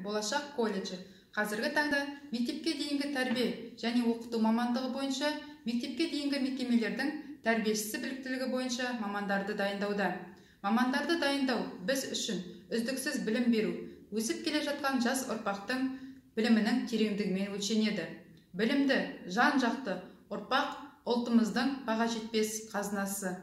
болашақ колледжі. Қазіргі таңда мектепке дейінгі тәрбие және оқыту мамандығы бойынша мектепке дейінгі мекемелердің тәрбиешісі біліктілігі бойынша мамандарды дайындауда. Мамандарды дайындау біз үшін үздіксіз білім беру, өсіп келе жатқан жас ұрпақтың білімінің тереңдігімен өлшенеді. Білімді, жан-жақты ұрпақ ұлтымыздың баға жетпес қазынасы.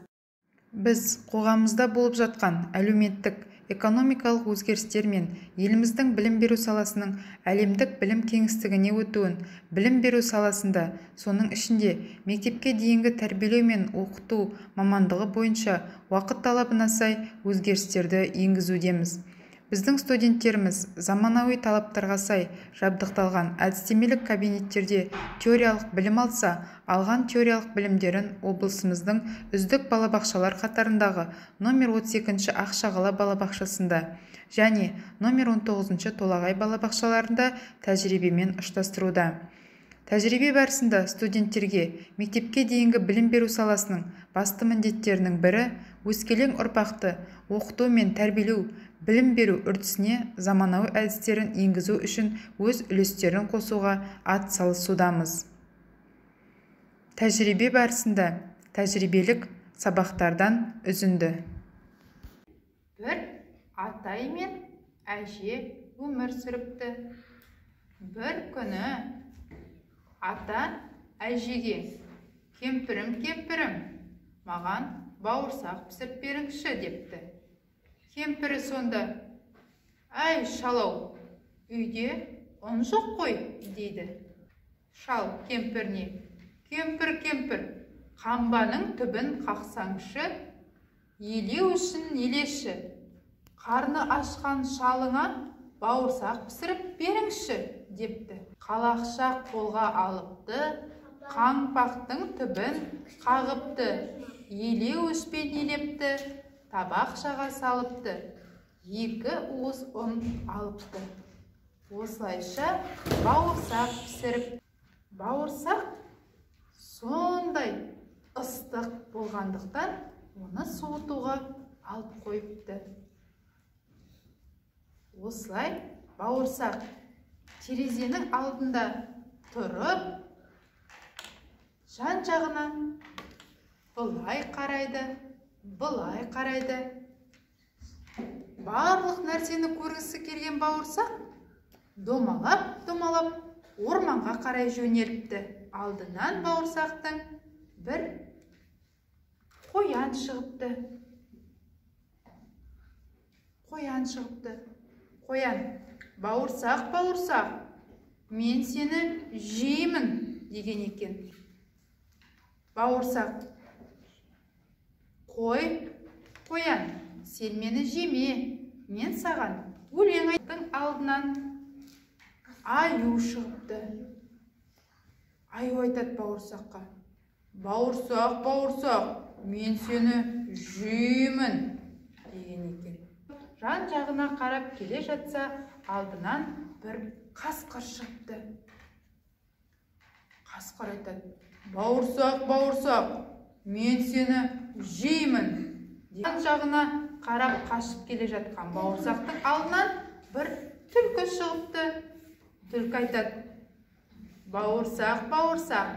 Біз қоғамымызда болып жатқан әлеуметтік, экономикалық өзгерістер мен еліміздің білім беру саласының әлемдік білім кеңістігіне өтуін, білім беру саласында, соның ішінде мектепке дейінгі тәрбиелеу мен оқыту мамандығы бойынша уақыт талабына сай өзгерістерді енгізудеміз. Біздің студенттеріміз заманауи талаптарға сай жабдықталған әдістемелік кабинеттерде теориялық білім алса, алған теориялық білімдерін облысымыздың үздік балабақшалар қатарындағы номер 32-ші Ақшағала балабақшасында және номер 19-ші Толағай балабақшаларында тәжірибемен ұштастыруда. Тәжірибе барысында студенттерге мектепке дейінгі білім беру саласының басты міндеттерінің бірі өскелең ұрпақты оқыту мен тәрбиелеу, білім беру үрдісіне заманауи әдістерін енгізу үшін өз үлестерін қосуға ат салысудамыз. Тәжірибе барысында тәжірибелік сабақтардан үзінді. Бір атай мен әже өмір сүріпті. Бір күні ата әжеге: кемпірім, маған бауырсақ пісіріп беріңізші депті. Кемпірі сонда: әй шалау, үйде ұн жоқ қой дейді. Шал кемпіріне: кемпір, қамбаның түбін қақсаңшы, елеу үшін елеші, қарны ашқан шалыңа бауырсақ пісіріп беріңізші депті. Қалақша қолға алыпты, қаңпақтың түбін қағыпты, елеу үшпен елепті, табақшаға салыпты, 2 уыс ұн алыпты. Осылайша бауырсақ пісіріп. Бауырсақ сондай ыстық болғандықтан оны суытуға алып қойыпты. Осылай бауырсақ терезенің алдында тұрып, жан-жағына былай қарайды. Барлық нәрсені көргісі келген бауырсақ домалап орманға қарай жөнеліпті. Алдынан бауырсақтың бір қоян шығыпты. Қоян: бауырсақ, мен сені жеймін деген екен. Бауырсақ: қоян, сен мені жеме, мен саған өлең айттың. Алдынан аю шығыпты. Аю айтады бауырсаққа: бауырсақ, мен сені жеймін деген екен. Жан-жағына қарап келе жатса, алдынан бір қасқыр шығыпты. Қасқыр айтады: бауырсақ, мен сені жеймін. Жан-жағына қарап қашып келе жатқан бауырсақтың алдынан бір түлкі шығыпты. Түлкі айтады: бауырсақ,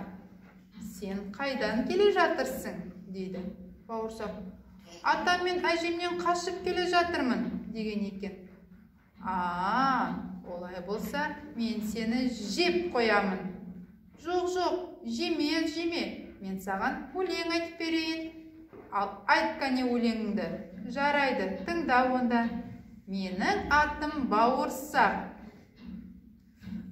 сен қайдан келе жатырсың дейді. Бауырсақ: атам мен әжемнен қашып келе жатырмын деген екен. Олай болса, мен сені жеп қоямын. Жоқ, жеме, мен саған өлең айтып берейін. Ал айт кәне өлеңіңді. Жарайды, тыңда онда. Менің атым бауырсақ,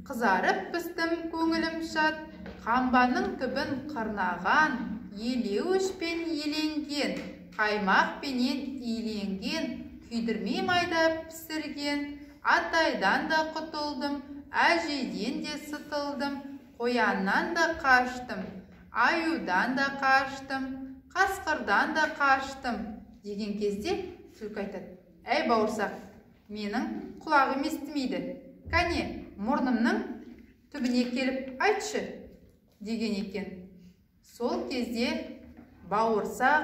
қызарып пістім көңілім шат, қамбаның түбін қырнаған, елеу үшпен еленген, қаймақпенен иленген, күйдірмей майда пісірген. Атайдан да құтылдым, әжеден де сытылдым, қояннан да қаштым, аюдан да қаштым, қасқырдан да қаштым деген кезде түлкі айтады: әй бауырсақ, менің құлағым естімейді, кәне мұрнымның түбіне келіп айтшы деген екен. Сол кезде бауырсақ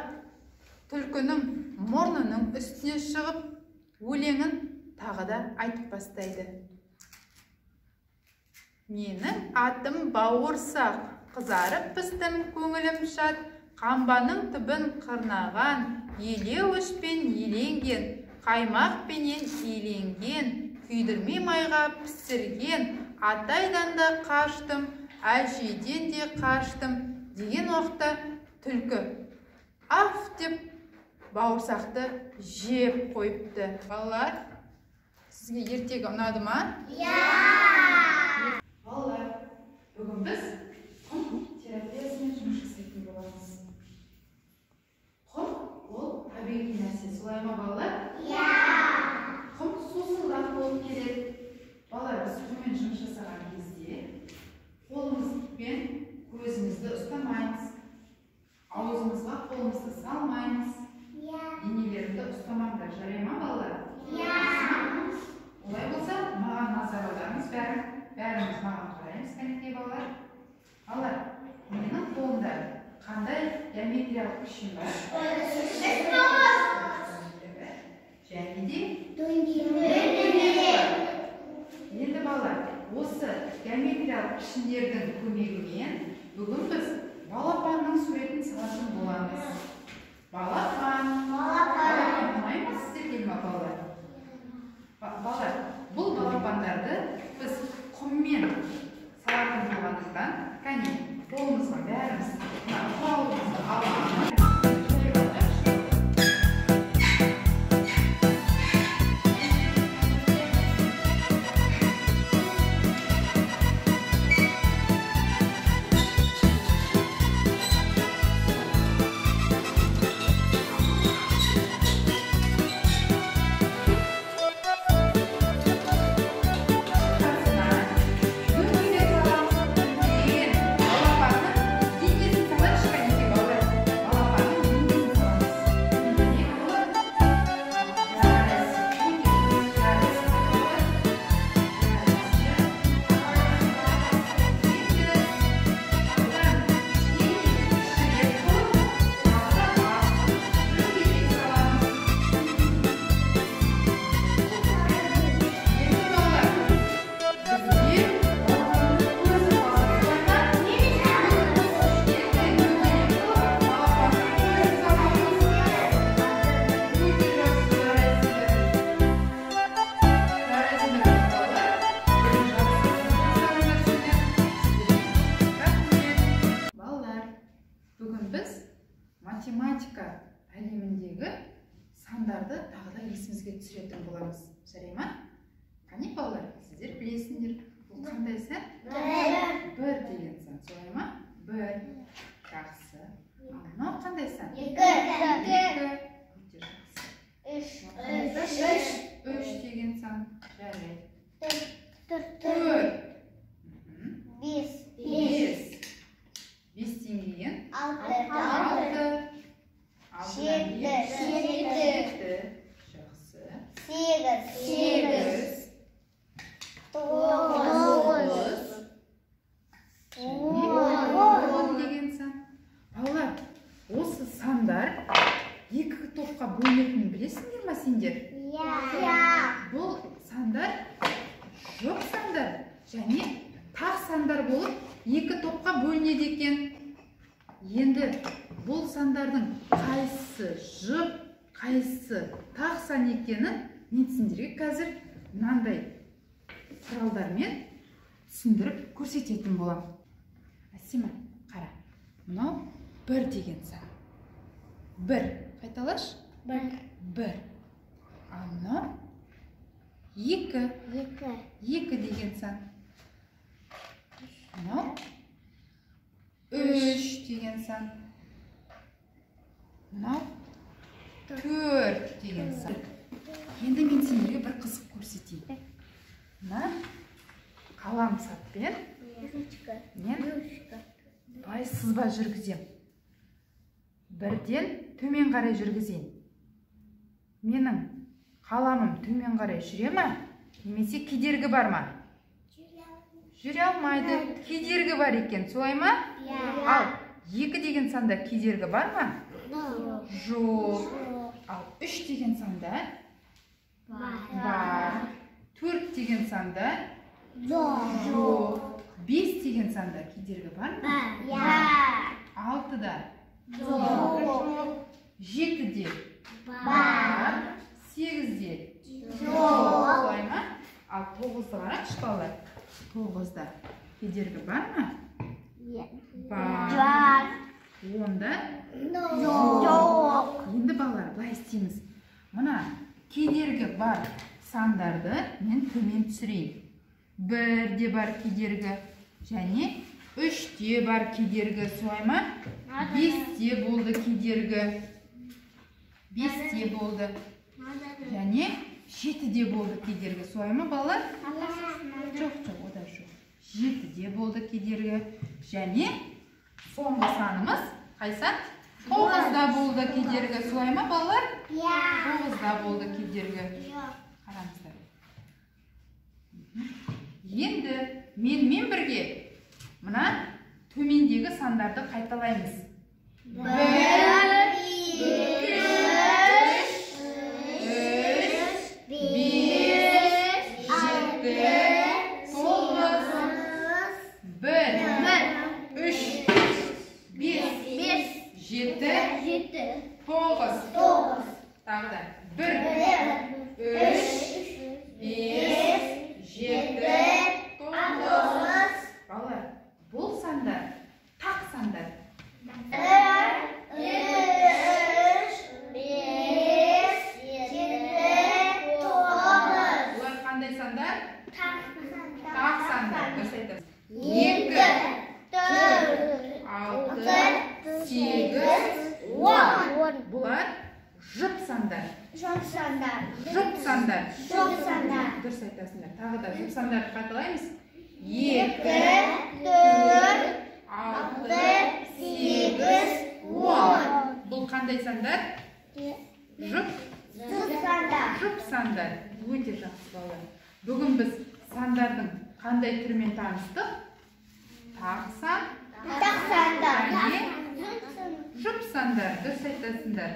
түлкінің мұрнының үстіне шығып өлеңін тағы да айтып бастайды. Менің атым бауырсақ, қызарып пістім көңілім шат, қамбаның түбін қырнаған, елеу ішпен еленген, қаймақпенен иленген, күйдірме майға пісірген, атайдан да қаштым, әжейден де қаштым деген уақытта түлкі аф деп бауырсақты жеп қойыпты. Балалар, сізге ертегі ұнады ма? Балалар, бүгін біз құм терапиясымен жұмыс жасайтын боламыз. Құм ол табиғи нәрсе, солай ма балалар? Құм сусылдақ болып келеді. Балалар, біз құммен жұмыс жасаған кезде қолымызбен көзімізді ұстамаймыз, аузымызға қолымызды салмаймыз, денелерімді ұстамаңдар, жарай ма балалар? Олай болса, маған назар аударыңыз, бәріміз маған қараймыз, кәнекей балалар. Балалар, менің қолымда қандай геометриялық пішін бар? Және де енді балалар, осы геометриялық пішіндердің көмегімен бүгін біз балапанның суретін салатын боламыз. Балапан ұнай ма сіздерге ме балалар? Балалар, бұл балапандарды біз құммен салатын болғандықтан, кәне қолымызға бәріміз құралымызды аламыз. Математика әлеміндегі сандарды тағы да есімізге түсіретін боламыз. Жарай ма? Қане балалар, сіздер білесіңдер. Бұл қандай сан? Бір деген сан. Солай ма? Бір. Жақсы. Ал мынау қандай сан? Екі. Үш деген сан. Жарай. Төрт. Бес. Бестен кейін? Алты. Жеті. Жақсы. Сегіз. Тоғыз. Он деген сан. Балалар, осы сандар екі топқа бөлінетінін білесіңдер ме сендер? Бұл сандар жоқ сандар және тақ сандар болып екі топқа бөлінеді екен. Енді бұл сандардың қайсысы жұп, қайсысы тақ сан екенін мен сендерге қазір мынандай құралдармен түсіндіріп көрсететін болам. Асима, қара. Мынау бір деген сан. Бір. Қайталаш? Бір. Ал мынау екі. Екі деген сан. Мынау үш деген сан. Мынау төрт деген сан. Енді мен сендерге бір қызық көрсетейін. Мына қалам саппен мен былай сызба жүргізем. Бірден төмен қарай жүргізейін. Менің қаламым төмен қарай жүре ме? Немесе кедергі бар ма? Жүре алмайды. Кедергі бар екен, солай ма? Ал екі деген санда кедергі бар ма? Жоқ. Ал үш деген санда бар. Төрт деген санда жоқ. 5 деген санда кедергі бар ма? Бар. 6-да? Жоқ. 7-де? Бар. 8-де? Жоқ. Солай ма? Ал 9-ды қараңызшы балалар. 9-да кедергі бар ма? Бар. Бар. 10-да? Жоқ. Енді балалар, былай істейміз. Мына кедергі бар сандарды мен төмен түсірейін. 1-де бар кедергі, және 3-де бар кедергі, солай ма? 5-де болды кедергі. 5-де болды. Және 7-де болды кедергі, солай ма балалар? Жоқ, ода жоқ. 7-де болды кедергі. Және соңғы санымыз қайсан? 9-да болды кедергі, солай ма балалар? 9-да болды кедергі. Қараңыздар. Енді менімен бірге мына төмендегі сандарды қайталаймыз. 1, 2, 3, 5, 7, 9, 1, 3, 5, 7, 9. Тағы да. 1, 3, 5, 7, 9. Балалар, бұл сандар тақ сандар. 1, 3, 5, 7, 9. Бұлар қандай сандар? Тақ сандар. Дұрыс айтасыз. 2, 4, 6, 8, 10. Бұлар жұп сандар. Жұп сандар. Дұрыс айтасыңдар. Тағы да жұп сандарды қайталаймыз. 2, 4, 6, 8, 10. Бұл қандай сандар? Жұп сандар. Өте жақсы балалар. Бүгін біз сандардың қандай түрімен таныстық? Тақ сан, және жұп сандар. Дұрыс айтасыңдар.